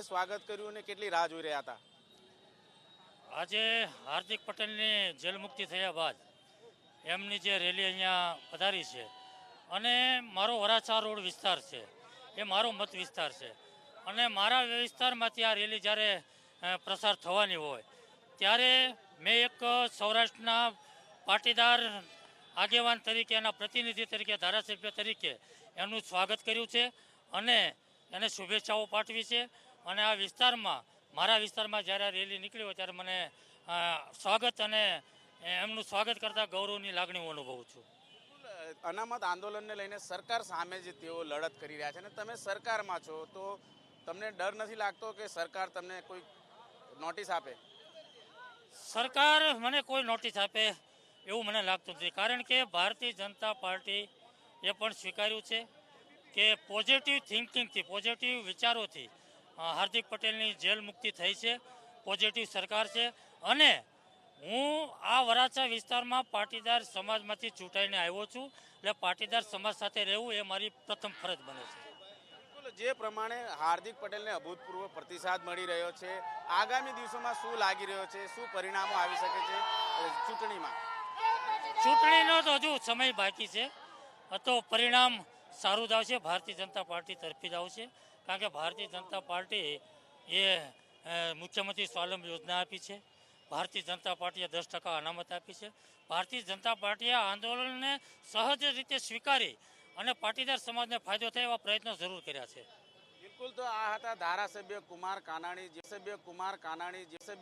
સ્વાગત કર્યું અને કેટલી રાહ જોઈ રહ્યા હતા? આજે હાર્દિક પટેલની જેલ મુક્તિ થયા બાદ એમની જે રેલી અહીંયા પધારી છે અને મારો વરાછા રોડ વિસ્તાર છે એ મારો મત વિસ્તાર છે અને મારા વિસ્તારમાંથી આ રેલી જ્યારે પ્રસાર થવાની હોય ત્યારે મેં એક સૌરાષ્ટ્રના પાટીદાર આગેવાન તરીકે એના પ્રતિનિધિ તરીકે ધારાસભ્ય તરીકે એનું સ્વાગત કર્યું છે અને એને શુભેચ્છાઓ પાઠવી છે અને આ વિસ્તારમાં મારા વિસ્તારમાં જ્યારે આ રેલી નીકળી હોય ત્યારે મને સ્વાગત અને એમનું સ્વાગત કરતા ગૌરવની લાગણી હું અનુભવું છું. અનામત આંદોલનને લઈને સરકાર સામે જે તેઓ લડત કરી રહ્યા છે અને તમે સરકારમાં છો તો તમને ડર નથી લાગતો કે સરકાર તમને કોઈ નોટિસ આપે? સરકાર મને કોઈ નોટિસ આપે એવું મને લાગતું નથી, કારણ કે ભારતીય જનતા પાર્ટી એ પણ સ્વીકાર્યું છે કે પોઝિટિવ થિંકિંગથી, પોઝિટિવ વિચારોથી હાર્દિક પટેલની જેલ મુક્તિ થઈ છે. પોઝિટિવ સરકાર છે અને હું આ વરાછા વિસ્તારમાં પાટીદાર સમાજમાંથી ચૂંટાઈને આવ્યો છું, એટલે પાટીદાર સમાજ સાથે રહેવું એ મારી પ્રથમ ફરજ બને છે. જે પ્રમાણે હાર્દિક પટેલને અભૂતપૂર્વ પ્રતિસાદ મળી રહ્યો છે, આગામી દિવસોમાં શું લાગી રહ્યો છે, શું પરિણામો આવી શકે છે ચૂંટણીમાં? ચૂંટણીનો તો હજુ સમય બાકી છે, તો પરિણામ સારું જ આવશે. ભારતીય જનતા પાર્ટી તરફી જ આવશે, કારણ કે ભારતીય જનતા પાર્ટી એ મુખ્યમંત્રી સ્વાવલંબન યોજના આપી છે. ભારતીય જનતા પાર્ટીએ 10% અનામત આપી છે. ભારતીય જનતા પાર્ટીએ આંદોલનને સહજ રીતે સ્વીકારી અને પાટીદાર સમાજને ફાયદો થાય એવા પ્રયત્નો જરૂર કર્યા છે. બિલકુલ, તો આ હતા ધારાસભ્ય કુમાર કાનાણી.